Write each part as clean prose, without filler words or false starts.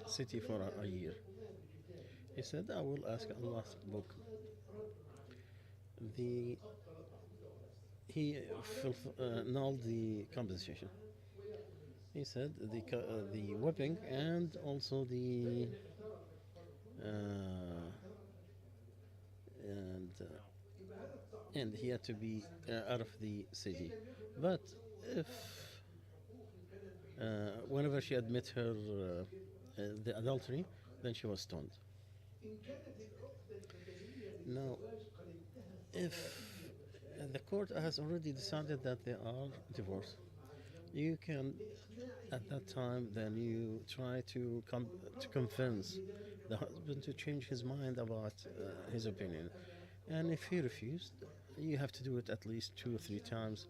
city for a year. He said, I will ask Allah's book. The he nulled the compensation. He said the whipping and also the uh, and he had to be out of the city. But if whenever she admit her the adultery, then she was stoned. Now, if the court has already decided that they are divorced, you can at that time then you try to convince the husband to change his mind about his opinion, and if he refused, you have to do it at least 2 or 3 times,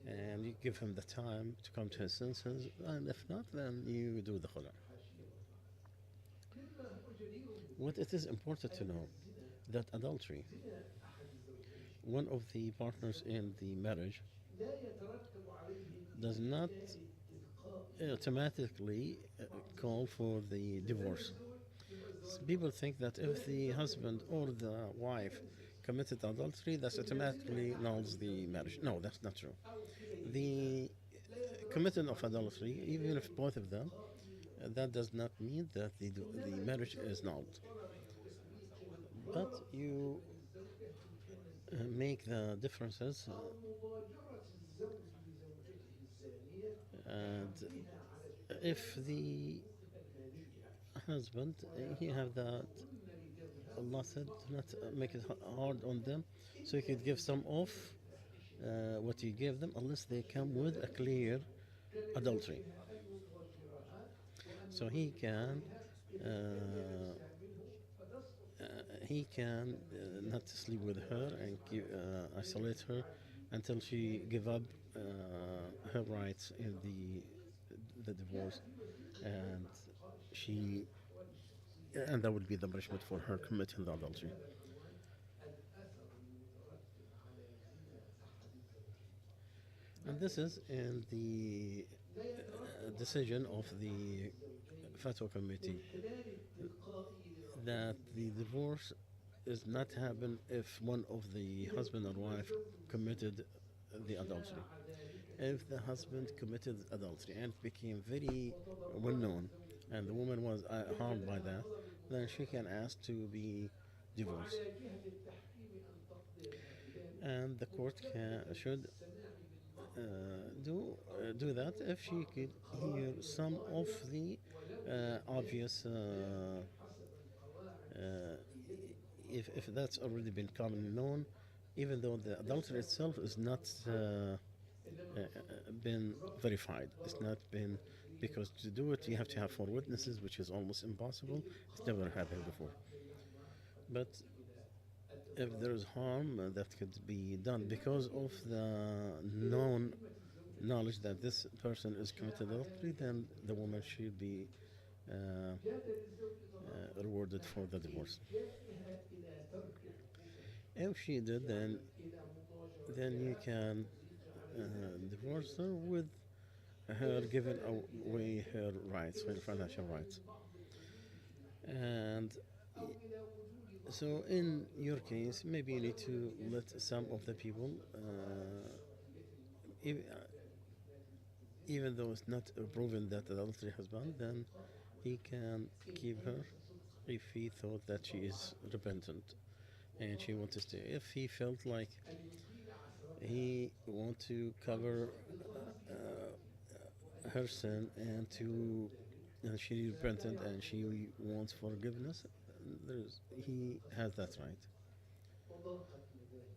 and you give him the time to come to his senses, and if not, then you do the khula. What it is important to know that adultery, one of the partners in the marriage, does not automatically call for the divorce. People think that if the husband or the wife committed adultery, that automatically nulls the marriage. No, that's not true. The committing of adultery, even if both of them, that does not mean that the marriage is nulled. But you make the differences, and if the husband he have that, Allah said do not make it hard on them, so you could give some off what you give them unless they come with a clear adultery. So uh, he can not sleep with her and isolate her until she give up her rights in the divorce, and she and that would be the punishment for her committing the adultery. And this is in the decision of the Fatwa committee that the divorce is not happen if one of the husband or wife committed the adultery. If the husband committed adultery and became very well known, and the woman was harmed by that, then she can ask to be divorced. And the court should do that if she could hear some of the obvious if that's already been commonly known, even though the adultery itself is not been verified. It's not been, because to do it you have to have 4 witnesses, which is almost impossible. It's never happened before. But if there is harm that could be done because of the known knowledge that this person is committed adultery, then the woman should be rewarded for the divorce. If she did, then you can divorce her with her giving away her rights, her financial rights. And so, in your case, maybe you need to let some of the people, ev- uh, even though it's not proven that adultery has been, then he can keep her if he thought that she is repentant and she wants to stay. If he felt like he want to cover her sin and she repented and she wants forgiveness, he has that right.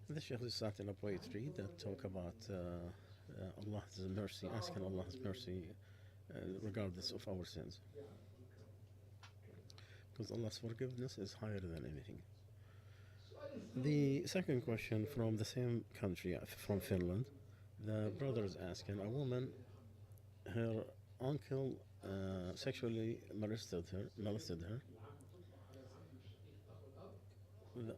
The Sheikh recited a poetry that talk about Allah's mercy, asking Allah's mercy regardless of our sins, because Allah's forgiveness is higher than anything. The second question from the same country, from Finland, the brother is asking, a woman, her uncle sexually molested her. The,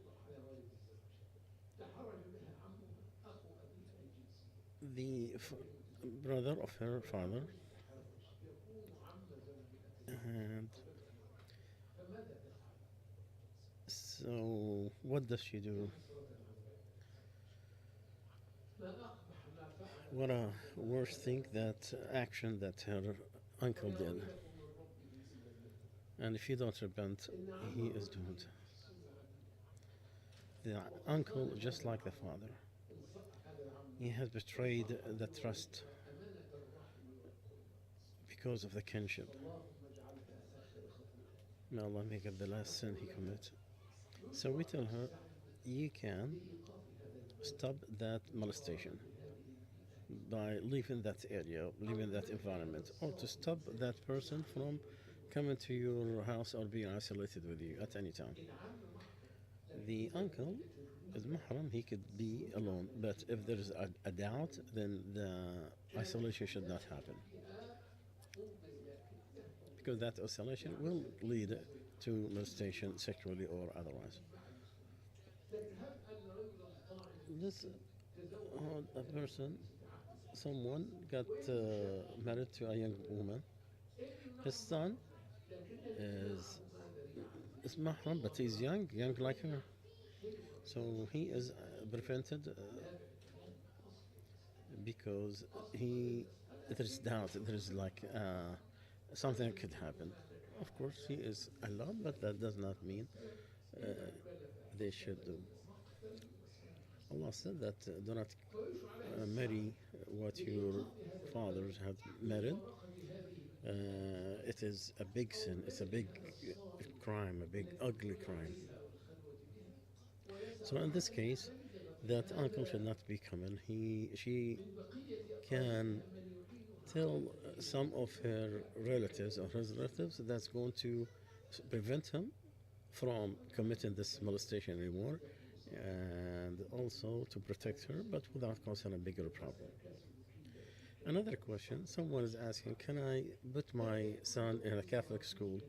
the brother of her father, and So what does she do? What a worse thing that action that her uncle did. And if you don't repent, he is doomed. The uncle, just like the father, he has betrayed the trust because of the kinship. May Allah make it the last sin he commits. So we tell her, you can stop that molestation by leaving that area, leaving that environment, or to stop that person from coming to your house or being isolated with you at any time. The uncle is mahram, he could be alone, but if there is a doubt, then the isolation should not happen because that isolation will lead to molestation sexually or otherwise. This a person, someone got married to a young woman. His son is is mahram, but he's young like her. So he is prevented because there's doubt, there's like something could happen. Of course, he is allowed, but that does not mean uh, they should do. Allah said that do not marry what your fathers have married. It is a big sin. It's a big crime, a big ugly crime. So in this case, that uncle should not be coming. She can tell some of her relatives or his relatives that's going to prevent him from committing this molestation anymore and also to protect her but without causing a bigger problem. Another question, someone is asking, can I put my son in a Catholic school?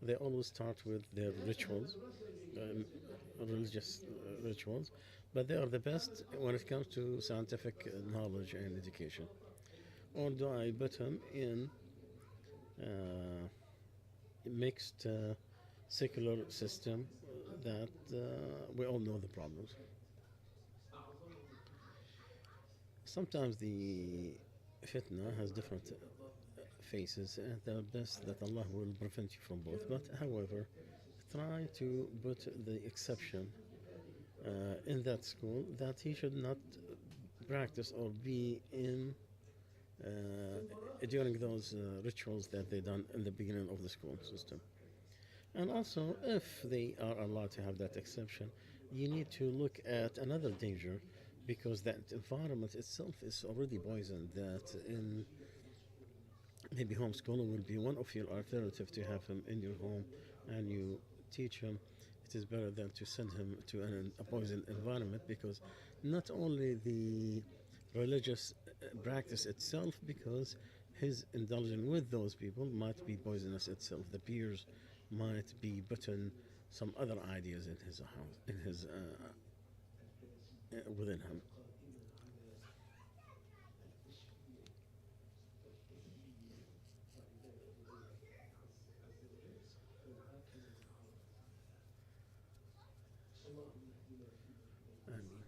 They always start with their rituals, um, religious rituals, but they are the best when it comes to scientific knowledge and education. Or do I put him in uh, mixed secular system that we all know the problems? Sometimes the fitna has different faces, and the best that Allah will prevent you from both. But however, try to put the exception in that school that he should not practice or be in during those rituals that they done in the beginning of the school system. And also, if they are allowed to have that exception, you need to look at another danger because that environment itself is already poisoned. That in maybe homeschooling will be one of your alternative to have him in your home and you teach him. It is better than to send him to a poisoned environment because not only the religious practice itself, because his indulging with those people might be poisonous itself. The peers might be putting some other ideas in his house, in his within him. I mean,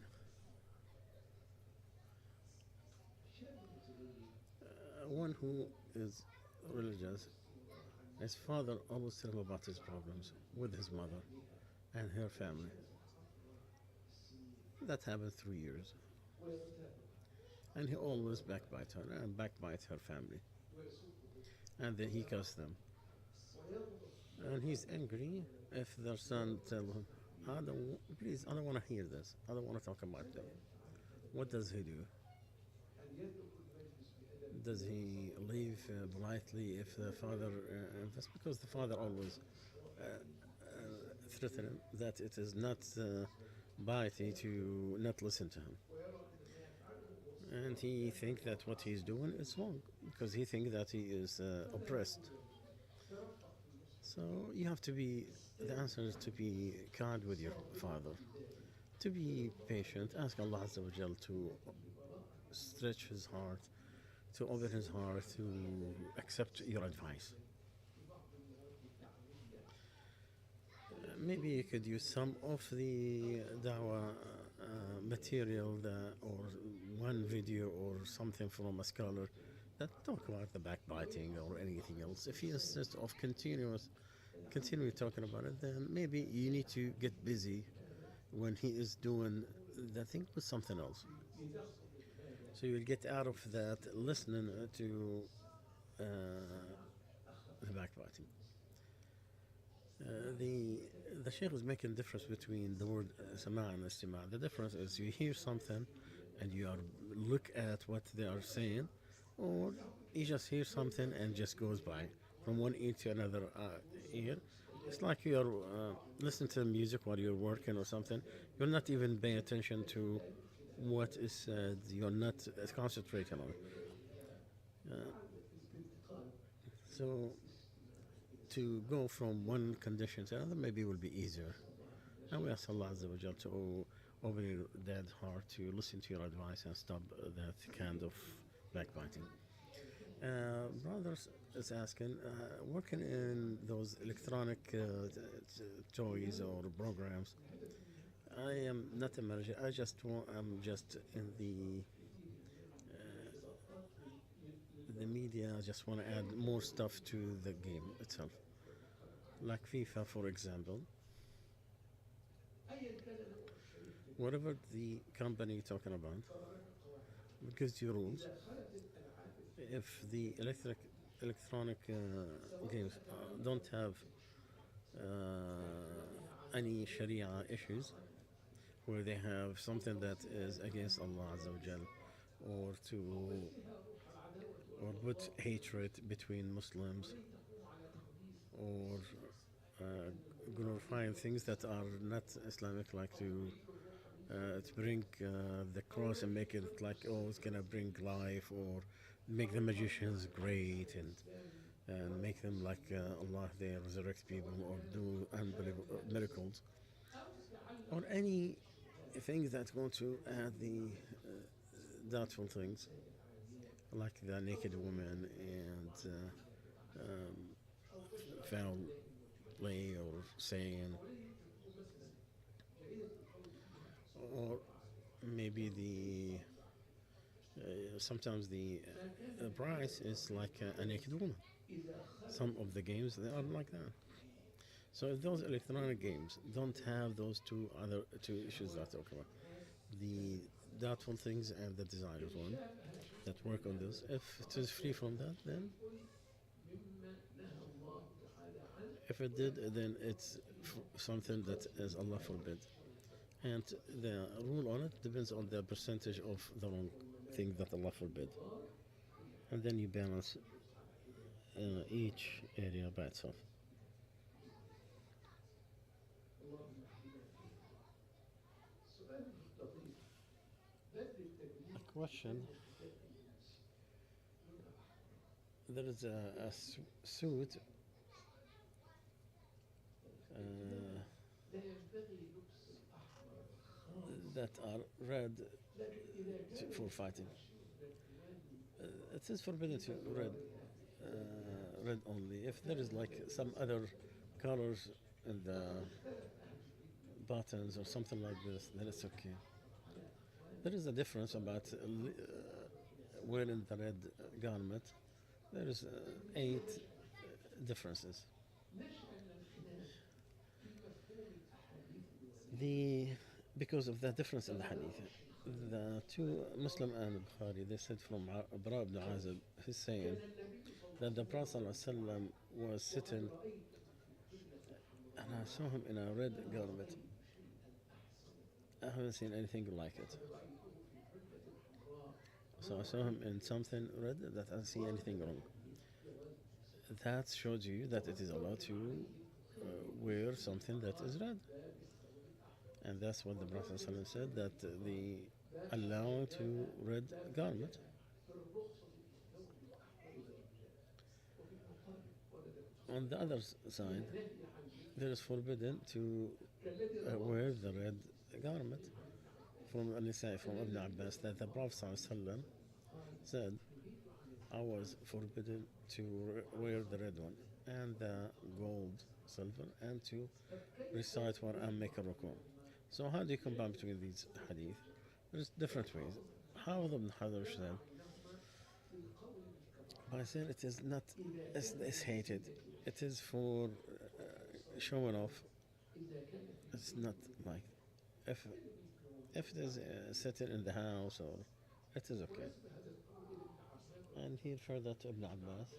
one who is religious, his father always tell him about his problems with his mother and her family. That happened 3 years, and he always backbite her and backbite her family, and then he cussed them. And he's angry if their son tell him, "I don't, please, I don't want to hear this. I don't want to talk about them." What does he do? Does he leave politely if the father invests? Because the father always threaten him that it is not piety to not listen to him. And he think that what he's doing is wrong because he think that he is oppressed. So you have to be, the answer is to be kind with your father, to be patient, ask Allah Azza wa Jal to stretch his heart, to open his heart to accept your advice. maybe you could use some of the dawah material or one video or something from a scholar that talk about the backbiting or anything else. If he insists of continually talking about it, then maybe you need to get busy when he is doing that thing with something else. So you'll get out of that listening to uh, the backbiting. The Sheikh is making a difference between the word sama and istima. The difference is you hear something and you are look at what they are saying, or you just hear something and just goes by from one ear to another ear. It's like you are listening to music while you're working or something. You're not even paying attention to what is said. You're not concentrating on it. Uh, so to go from one condition to another maybe will be easier. And we ask Allah Azza wa Jal to open your dead heart to listen to your advice and stop that kind of backbiting. Brothers is asking, working in those electronic toys or programs. I am not a manager. I'm just in the media. I just want to add more stuff to the game itself, like FIFA, for example. Whatever the company talking about gives you rules. If the electronic games don't have any Sharia issues, where they have something that is against Allah Azza wa Jal, or to or put hatred between Muslims, or glorifying things that are not Islamic, like to bring the cross and make it like, oh, it's gonna bring life, or make the magicians great, and make them like Allah, they resurrect people or do unbelievable miracles, or any things that's going to add the doubtful things, like the naked woman and foul play or saying, or maybe the sometimes the price is like a naked woman. Some of the games they are like that. So if those electronic games don't have those two issues that I talk about, the doubtful things and the desired one that work on this, if it is free from that, then if it did, then it's something that is Allah forbid. And the rule on it depends on the percentage of the wrong thing that Allah forbid. And then you balance each area by itself. A question. There is a suit that are red for fighting. It is forbidden to red only. If there is like some other colors in the buttons or something like this, then it's okay. There is a difference about wearing the red garment. There is 8 differences. The Because of the difference in the hadith, the two Muslim and Bukhari, they said from Bara ibn Azib, he's saying that the Prophet ﷺ was sitting and I saw him in a red garment. I haven't seen anything like it. So I saw him in something red that I don't see anything wrong. That shows you that it is allowed to wear something that is red. And that's what the Prophet ﷺ said, that the allow to red garment. On the other side, there is forbidden to wear the red garment. From An-Nisa, from Ibn Abbas, that the Prophet ﷺ said, I was forbidden to wear the red one and the gold silver and to recite one and make a ruku. So how do you combine between these hadith? There's different ways. How ibn Hajar said, by saying it is not, it's hated. It is for showing off. It's not like if if it is sitting in the house or it is okay. And he referred that to Ibn Abbas.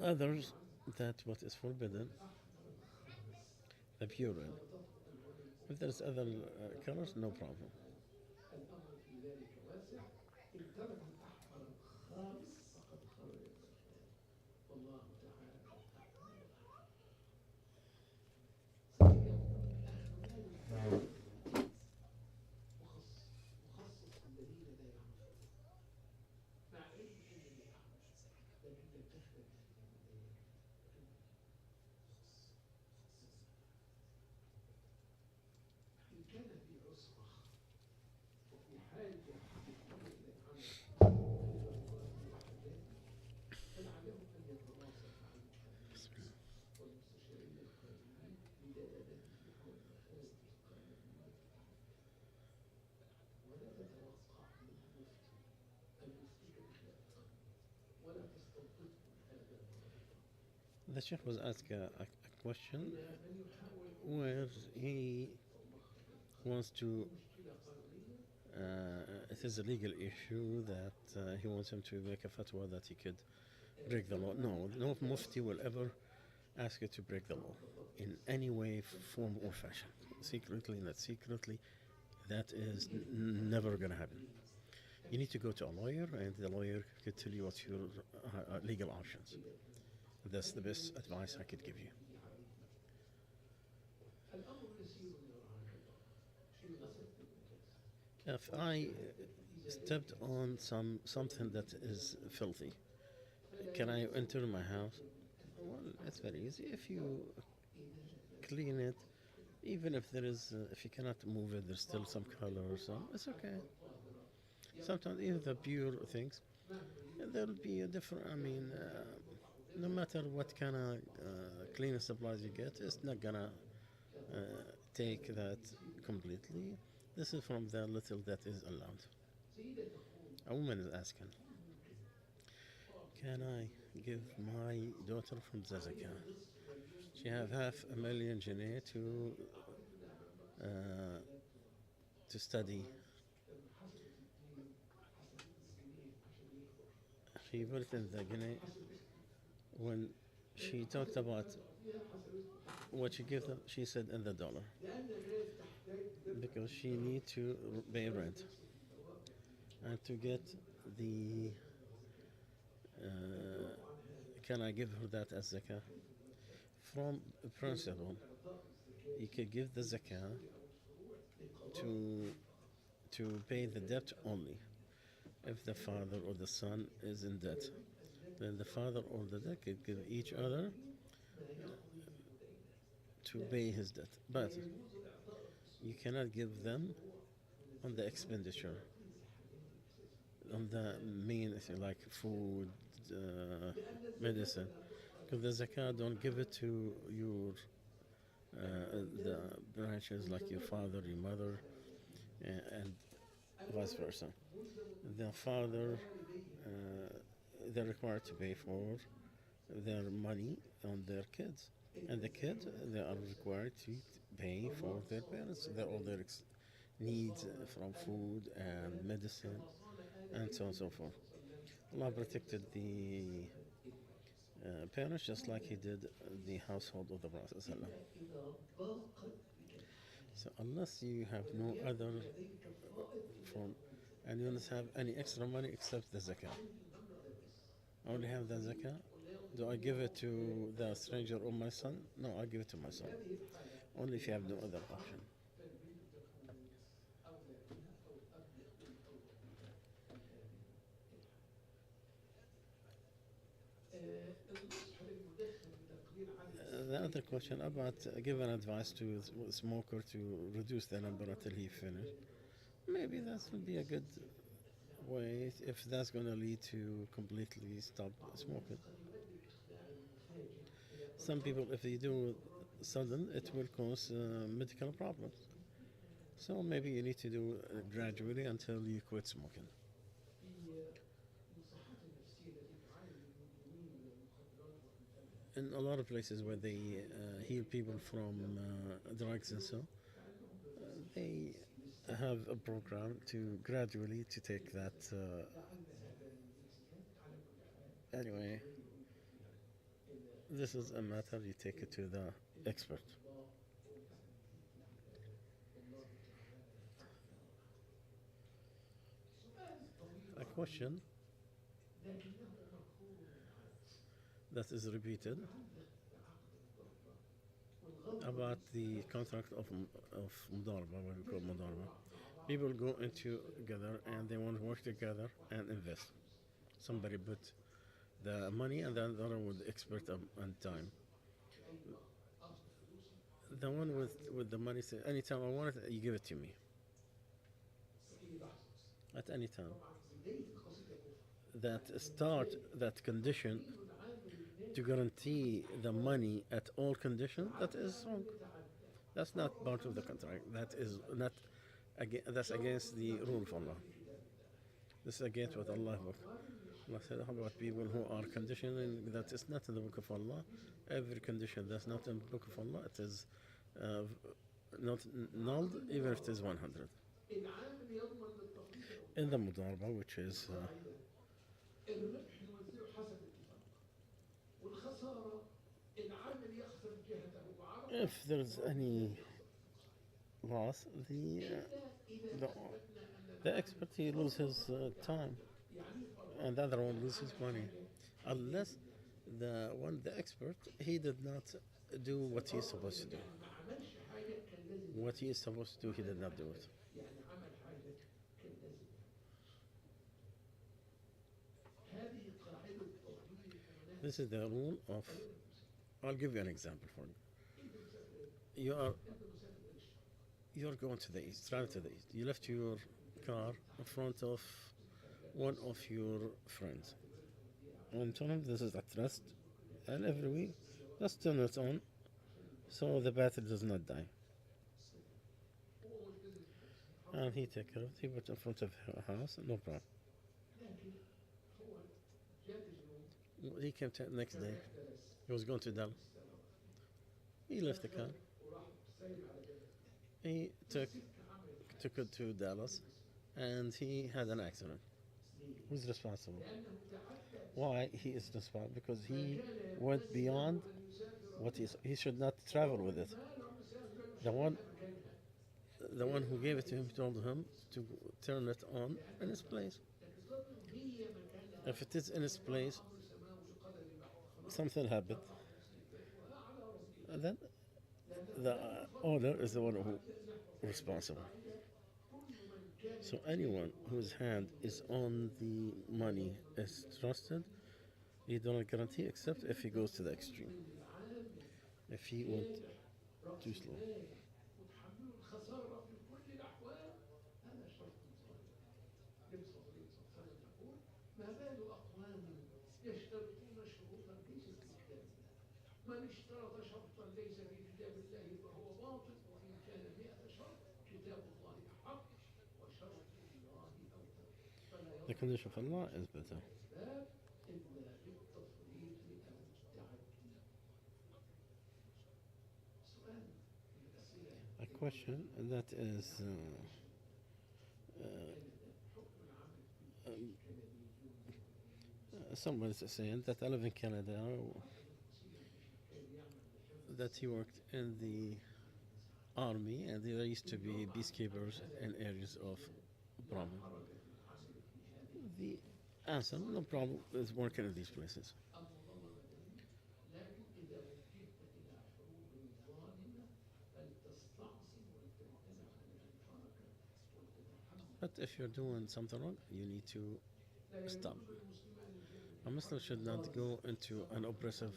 Others that what is forbidden, the urine. If there's other colors, no problem. The Sheikh was asked a question where he wants to. It is a legal issue that he wants him to make a fatwa that he could break the law. No, no mufti will ever ask you to break the law in any way, form, or fashion. Secretly, not secretly, that is never going to happen. You need to go to a lawyer, and the lawyer could tell you what's your legal options. That's the best advice I could give you. If I stepped on something that is filthy, can I enter my house? Well, it's very easy. If you clean it, even if there is, if you cannot move it, there's still some color or some. It's okay. Sometimes even the pure things, there'll be a different. I mean, no matter what kind of cleaning supplies you get, it's not gonna uh, take that completely. This is from the little that is allowed. A woman is asking, can I give my daughter from the zakah? She have half a million jannah uh, to study. She put it in the jannah when she talked about what she gave them. She said in the dollar because she need to pay rent and to get the. Can I give her that as zakah? From principle, you can give the zakah to pay the debt only. If the father or the son is in debt, then the father or the dad can give each other to pay his debt. But you cannot give them on the expenditure, on the main, if you like, food, medicine. Because the zakah, don't give it to your the branches like your father, your mother, and vice versa. The father, they're required to pay for their money on their kids, and the kids they are required to pay for their parents, all their needs from food and medicine, and so on and so forth. Allah protected the parents just like He did the household of the Prophet ﷺ. So unless you have no other form, and you don't have any extra money except the zakah, I only have the zakah. Do I give it to the stranger or my son? No, I give it to my son. Only if you have no other option. The other question about giving advice to a smoker to reduce the number until he finishes. Maybe that would be a good way if that's going to lead to completely stop smoking. Some people, if they do sudden, it will cause medical problems. So maybe you need to do gradually until you quit smoking. In a lot of places where they heal people from drugs and so, they have a program to gradually to take that. Anyway, this is a matter you take it to the expert. A question that is repeated about the contract of mudarba, what we call mudarba. People go into together and they want to work together and invest. Somebody put the money and the other would expert on time. The one with the money says, anytime I want it, you give it to me. At any time. That start, that condition to guarantee the money at all conditions, that is wrong. That's not part of the contract. That is not, that's against the rule of Allah. This is against what Allah book. Allah said about people who are conditioning that is not in the book of Allah. Every condition that's not in the book of Allah, it is uh, not null, even if it is 100. In the mudarba, which is if there's any loss, the, the expert he loses time, and the other one loses money, unless the expert he did not do what he is supposed to do. What he is supposed to do, he did not do it. This is the rule of. I'll give you an example for you. You are going to the east, travel to the east. You left your car in front of one of your friends. And tell him this is a trust, and every week just turn it on so the battery does not die. And he take care of it. He put it in front of her house, no problem. He came to next day. He was going to Dallas. He left the car. He took it to Dallas, and he had an accident. Who's responsible? Why he is responsible? Because he went beyond what he should not travel with it. The one, the one who gave it to him told him to turn it on in its place. If it is in its place, something happened, and then the owner is the one who responsible. So anyone whose hand is on the money is trusted. He don't guarantee except if he goes to the extreme. If he went too slow. The condition of Allah is better. A question that is someone is saying that I live in Canada, that he worked in the army and there used to be peacekeepers in areas of problem. The answer, no problem, is working in these places. But if you're doing something wrong, you need to stop. A Muslim should not go into an oppressive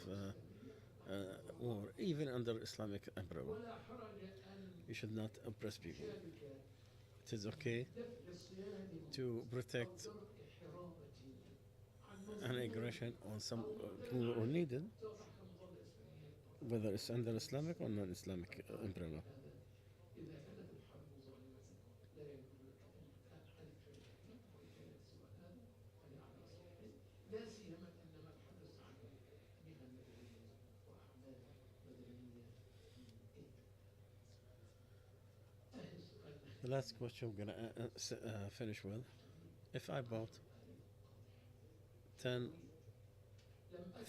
war, even under Islamic umbrella. You should not oppress people. It is okay to protect an aggression on some who are needed, whether it's under Islamic or non-Islamic umbrella. The last question I'm gonna finish with: if I bought 10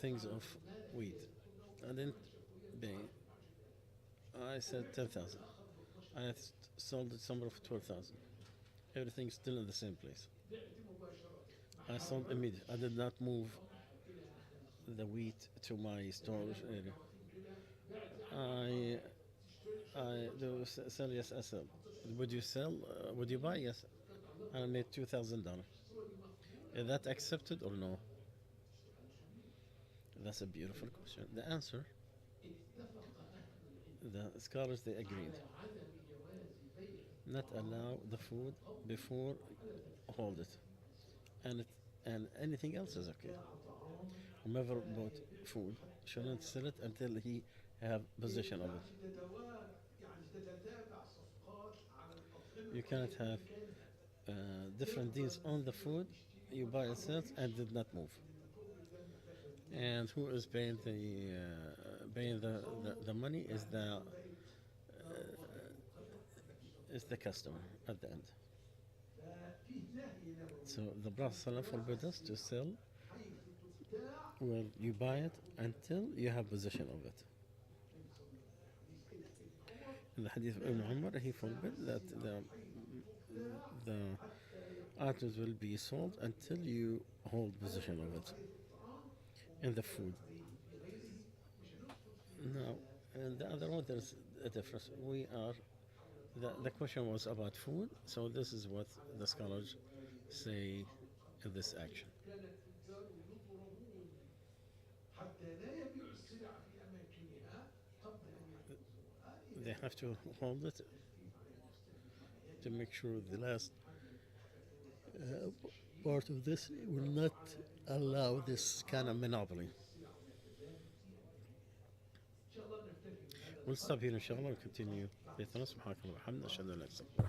things of wheat, I didn't pay. I said 10,000. I had sold it somewhere for 12,000. Everything's still in the same place. I sold immediately. I did not move the wheat to my storage area. I I do sell. Yes, I sell. Would you sell? Would you buy? Yes. I made $2,000. Is that accepted or no? That's a beautiful question. The answer, the scholars they agreed, not allow the food before hold it, and anything else is okay. Whomever bought food shouldn't sell it until he have possession of it. You cannot have different deals on the food you buy and sell and did not move. And who is paying the money is the customer at the end. So the Prophet ﷺ forbid us to sell where you buy it until you have possession of it. In the hadith of Ibn Umar, he forbid that the items will be sold until you hold possession of it. In the food. No, and the other one there's a difference. The question was about food, so this is what the scholars say in this action. They have to hold it to make sure the last uh, part of this will not allow this kind of monopoly. We'll stop here inshallah and continue. سبحانك اللهم وبحمدك أشهد أن لا إله إلا أنت